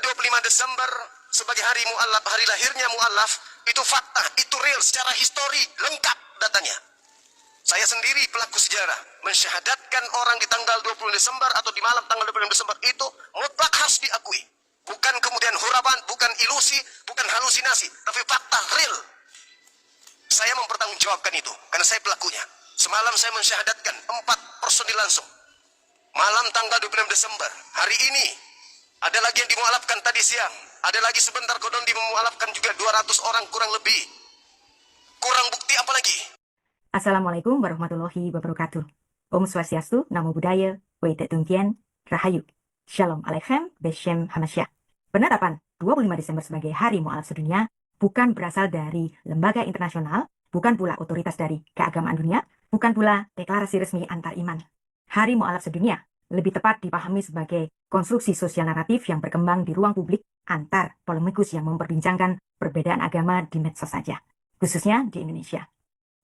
25 Desember sebagai hari mu'alaf, hari lahirnya mu'alaf, itu fakta, itu real, secara histori, lengkap datanya. Saya sendiri pelaku sejarah, mensyahadatkan orang di tanggal 20 Desember atau di malam tanggal 25 Desember itu mutlak harus diakui. Bukan kemudian huraban, bukan ilusi, bukan halusinasi, tapi fakta real. Saya mempertanggungjawabkan itu, karena saya pelakunya. Semalam saya mensyahadatkan 4 personil langsung. Malam tanggal 26 Desember, hari ini, ada lagi yang dimualafkan tadi siang. Ada lagi sebentar kodon dimualafkan juga 200 orang kurang lebih. Kurang bukti apa lagi? Assalamualaikum warahmatullahi wabarakatuh. Om Swastiastu, Namo Buddhaya, Wede Tungtien, Rahayu. Shalom Aleichem, Beshem Hamasya. Penetapan 25 Desember sebagai Hari Mu'alaf Sedunia bukan berasal dari lembaga internasional, bukan pula otoritas dari keagamaan dunia, bukan pula deklarasi resmi antar iman. Hari Mu'alaf Sedunia lebih tepat dipahami sebagai konstruksi sosial naratif yang berkembang di ruang publik antar polemikus yang memperbincangkan perbedaan agama di medsos saja, khususnya di Indonesia.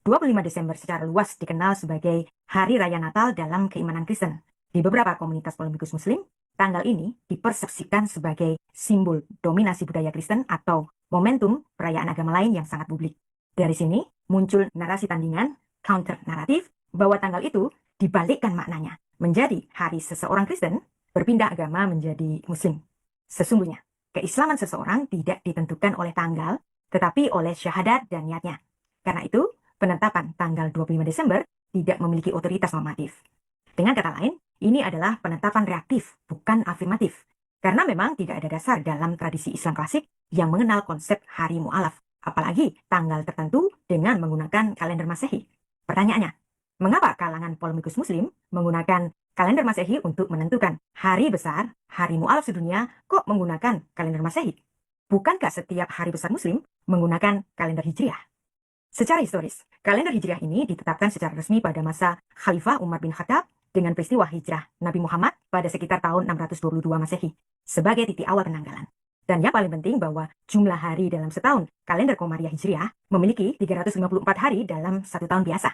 25 Desember secara luas dikenal sebagai Hari Raya Natal dalam keimanan Kristen. Di beberapa komunitas polemikus Muslim, tanggal ini dipersepsikan sebagai simbol dominasi budaya Kristen atau momentum perayaan agama lain yang sangat publik. Dari sini muncul narasi tandingan, counter naratif, bahwa tanggal itu dibalikkan maknanya, menjadi hari seseorang Kristen berpindah agama menjadi Muslim. Sesungguhnya, keislaman seseorang tidak ditentukan oleh tanggal, tetapi oleh syahadat dan niatnya. Karena itu, penetapan tanggal 25 Desember tidak memiliki otoritas normatif. Dengan kata lain, ini adalah penetapan reaktif, bukan afirmatif. Karena memang tidak ada dasar dalam tradisi Islam klasik yang mengenal konsep hari mu'alaf, apalagi tanggal tertentu dengan menggunakan kalender Masehi. Pertanyaannya, mengapa kalangan polemikus Muslim menggunakan kalender Masehi untuk menentukan hari besar, hari mu'alaf sedunia, kok menggunakan kalender Masehi? Bukankah setiap hari besar Muslim menggunakan kalender Hijriah? Secara historis, kalender Hijriah ini ditetapkan secara resmi pada masa Khalifah Umar bin Khattab dengan peristiwa hijrah Nabi Muhammad pada sekitar tahun 622 Masehi sebagai titik awal penanggalan. Dan yang paling penting bahwa jumlah hari dalam setahun kalender Komariah Hijriah memiliki 354 hari dalam satu tahun biasa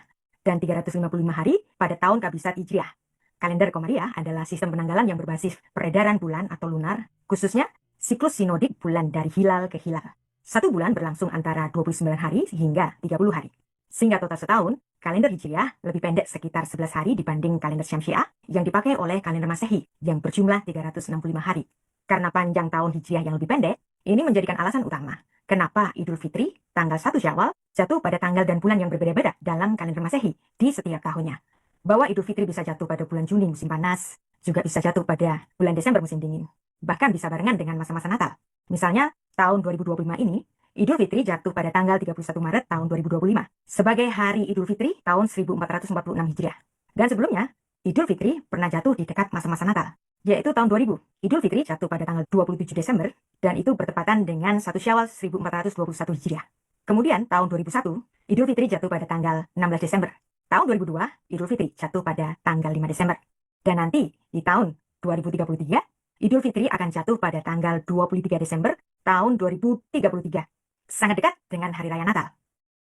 dan 355 hari pada tahun Kabisat Hijriah. Kalender Komariah adalah sistem penanggalan yang berbasis peredaran bulan atau lunar, khususnya siklus sinodik bulan dari hilal ke hilal. Satu bulan berlangsung antara 29 hari hingga 30 hari. Sehingga total setahun, kalender Hijriah lebih pendek sekitar 11 hari dibanding kalender Syamsiah yang dipakai oleh kalender Masehi yang berjumlah 365 hari. Karena panjang tahun Hijriah yang lebih pendek, ini menjadikan alasan utama kenapa Idul Fitri, tanggal 1 Syawal, jatuh pada tanggal dan bulan yang berbeda-beda dalam kalender Masehi di setiap tahunnya. Bahwa Idul Fitri bisa jatuh pada bulan Juni musim panas, juga bisa jatuh pada bulan Desember musim dingin. Bahkan bisa barengan dengan masa-masa Natal. Misalnya, tahun 2025 ini, Idul Fitri jatuh pada tanggal 31 Maret tahun 2025 sebagai Hari Idul Fitri tahun 1446 Hijriah. Dan sebelumnya, Idul Fitri pernah jatuh di dekat masa-masa Natal, yaitu tahun 2000. Idul Fitri jatuh pada tanggal 27 Desember dan itu bertepatan dengan 1 Syawal 1421 Hijriah. Kemudian tahun 2001, Idul Fitri jatuh pada tanggal 16 Desember. Tahun 2002, Idul Fitri jatuh pada tanggal 5 Desember. Dan nanti di tahun 2033, Idul Fitri akan jatuh pada tanggal 23 Desember tahun 2033. Sangat dekat dengan Hari Raya Natal.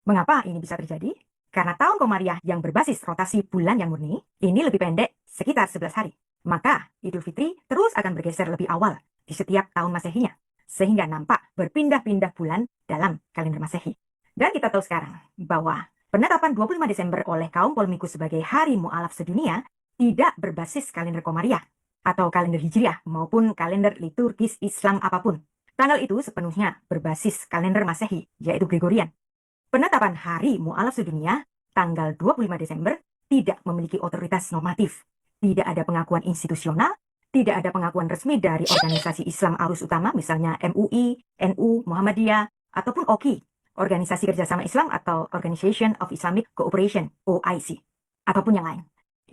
Mengapa ini bisa terjadi? Karena tahun Komariah yang berbasis rotasi bulan yang murni, ini lebih pendek, sekitar 11 hari. Maka Idul Fitri terus akan bergeser lebih awal di setiap tahun Masehinya, sehingga nampak berpindah-pindah bulan dalam kalender Masehi. Dan kita tahu sekarang bahwa penetapan 25 Desember oleh kaum polemikus sebagai Hari Mu'alaf Sedunia tidak berbasis kalender Komariah atau kalender Hijriah maupun kalender liturgis Islam apapun. Tanggal itu sepenuhnya berbasis kalender Masehi, yaitu Gregorian. Penetapan Hari Mu'alaf Sedunia tanggal 25 Desember tidak memiliki otoritas normatif. Tidak ada pengakuan institusional, tidak ada pengakuan resmi dari organisasi Islam arus utama, misalnya MUI, NU, Muhammadiyah, ataupun OKI, Organisasi Kerjasama Islam atau Organization of Islamic Cooperation, OIC, ataupun yang lain.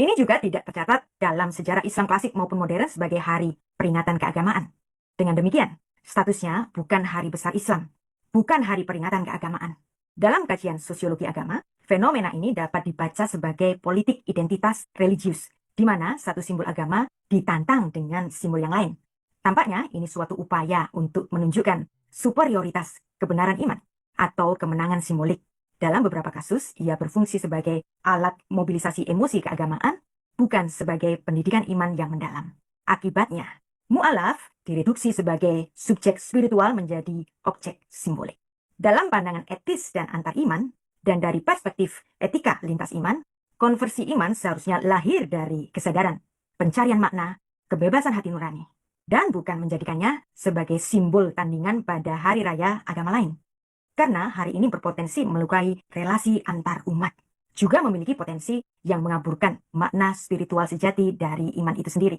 Ini juga tidak tercatat dalam sejarah Islam klasik maupun modern sebagai hari peringatan keagamaan. Dengan demikian, statusnya bukan hari besar Islam, bukan hari peringatan keagamaan. Dalam kajian sosiologi agama, fenomena ini dapat dibaca sebagai politik identitas religius, di mana satu simbol agama ditantang dengan simbol yang lain. Tampaknya ini suatu upaya untuk menunjukkan superioritas kebenaran iman atau kemenangan simbolik. Dalam beberapa kasus, ia berfungsi sebagai alat mobilisasi emosi keagamaan, bukan sebagai pendidikan iman yang mendalam. Akibatnya, Mu'alaf direduksi sebagai subjek spiritual menjadi objek simbolik. Dalam pandangan etis dan antar iman, dan dari perspektif etika lintas iman, konversi iman seharusnya lahir dari kesadaran, pencarian makna, kebebasan hati nurani, dan bukan menjadikannya sebagai simbol tandingan pada hari raya agama lain. Karena hari ini berpotensi melukai relasi antar umat, juga memiliki potensi yang mengaburkan makna spiritual sejati dari iman itu sendiri.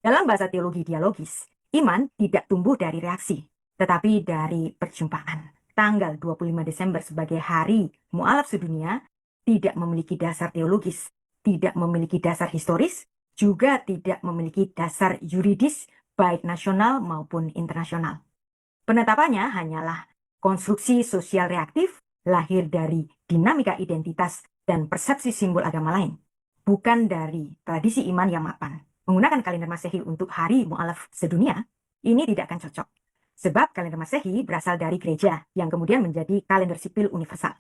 Dalam bahasa teologi dialogis, iman tidak tumbuh dari reaksi, tetapi dari perjumpaan. Tanggal 25 Desember sebagai hari mu'alaf sedunia tidak memiliki dasar teologis, tidak memiliki dasar historis, juga tidak memiliki dasar yuridis baik nasional maupun internasional. Penetapannya hanyalah konstruksi sosial reaktif lahir dari dinamika identitas dan persepsi simbol agama lain, bukan dari tradisi iman yang mapan. Menggunakan kalender Masehi untuk hari mu'alaf sedunia, ini tidak akan cocok. Sebab kalender Masehi berasal dari gereja yang kemudian menjadi kalender sipil universal.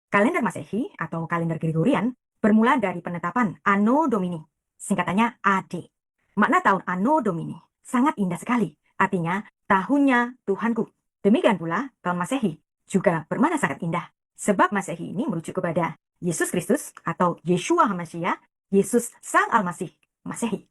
Kalender Masehi atau kalender Gregorian bermula dari penetapan Anno Domini, singkatannya AD. Makna tahun Anno Domini sangat indah sekali, artinya tahunnya Tuhanku. Demikian pula tahun Masehi juga bermakna sangat indah, sebab Masehi ini merujuk kepada Yesus Kristus atau Yeshua HaMashiach, Yesus Sang Al-Masih, Masehi.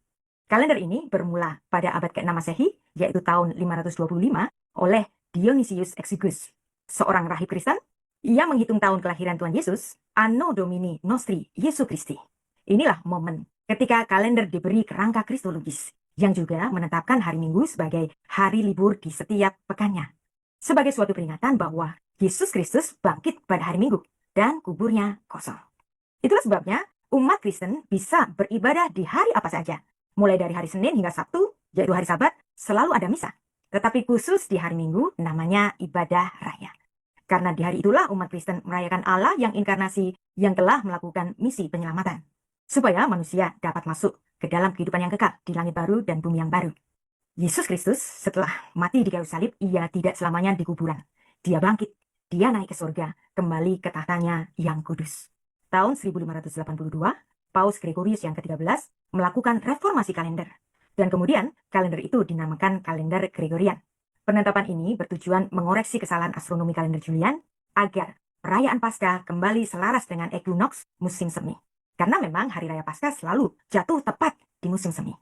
Kalender ini bermula pada abad ke-6 Masehi, yaitu tahun 525, oleh Dionysius Exiguus, seorang rahib Kristen. Ia menghitung tahun kelahiran Tuhan Yesus, Anno Domini Nostri Jesu Christi. Inilah momen ketika kalender diberi kerangka kristologis, yang juga menetapkan hari Minggu sebagai hari libur di setiap pekannya, sebagai suatu peringatan bahwa Yesus Kristus bangkit pada hari Minggu dan kuburnya kosong. Itulah sebabnya umat Kristen bisa beribadah di hari apa saja, mulai dari hari Senin hingga Sabtu, yaitu hari Sabat, selalu ada misa. Tetapi khusus di hari Minggu namanya ibadah raya. Karena di hari itulah umat Kristen merayakan Allah yang inkarnasi, yang telah melakukan misi penyelamatan, supaya manusia dapat masuk ke dalam kehidupan yang kekal di langit baru dan bumi yang baru. Yesus Kristus setelah mati di kayu salib, ia tidak selamanya di kuburan. Dia bangkit, dia naik ke surga, kembali ke tahtanya yang kudus. Tahun 1582, Paus Gregorius yang ke-13 melakukan reformasi kalender. Dan kemudian kalender itu dinamakan kalender Gregorian. Penetapan ini bertujuan mengoreksi kesalahan astronomi kalender Julian agar perayaan Paskah kembali selaras dengan equinox musim semi. Karena memang hari raya Paskah selalu jatuh tepat di musim semi.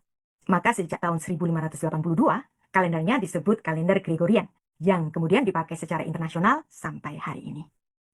Maka sejak tahun 1582, kalendernya disebut kalender Gregorian, yang kemudian dipakai secara internasional sampai hari ini.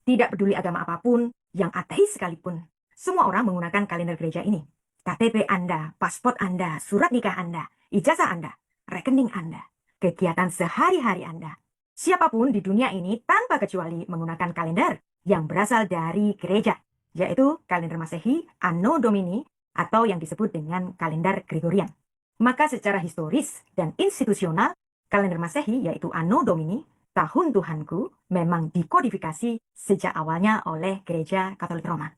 Tidak peduli agama apapun, yang ateis sekalipun, semua orang menggunakan kalender gereja ini. KTP Anda, paspor Anda, surat nikah Anda, ijazah Anda, rekening Anda, kegiatan sehari-hari Anda. Siapapun di dunia ini tanpa kecuali menggunakan kalender yang berasal dari gereja, yaitu kalender Masehi, Anno Domini, atau yang disebut dengan kalender Gregorian. Maka secara historis dan institusional, kalender Masehi yaitu Anno Domini, tahun Tuhanku, memang dikodifikasi sejak awalnya oleh Gereja Katolik Roma.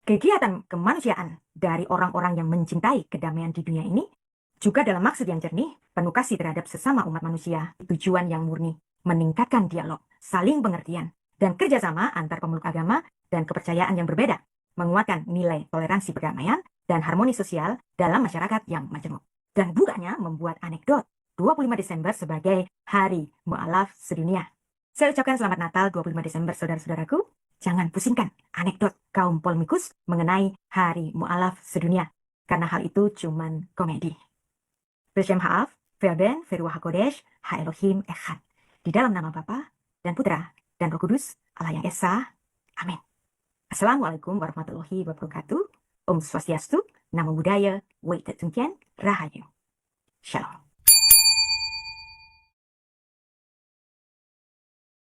Kegiatan kemanusiaan dari orang-orang yang mencintai kedamaian di dunia ini juga dalam maksud yang jernih, penuh kasih terhadap sesama umat manusia, tujuan yang murni, meningkatkan dialog, saling pengertian, dan kerjasama antar pemeluk agama dan kepercayaan yang berbeda, menguatkan nilai toleransi perdamaian dan harmoni sosial dalam masyarakat yang majemuk. Dan bukannya membuat anekdot 25 Desember sebagai hari mu'alaf sedunia. Saya ucapkan selamat Natal 25 Desember saudara-saudaraku. Jangan pusingkan anekdot kaum polemikus mengenai hari mu'alaf sedunia, karena hal itu cuman komedi. Beshem Ha'af, Verben, Veruah HaKodesh, Ha-Elohim Echad. Di dalam nama Bapa dan Putra dan Roh Kudus, Allah yang Esa. Amin. Assalamualaikum warahmatullahi wabarakatuh. Om Swastiastu, Namo Buddhaya, Wei Tet Tung Kien, Rahayu. Shalom.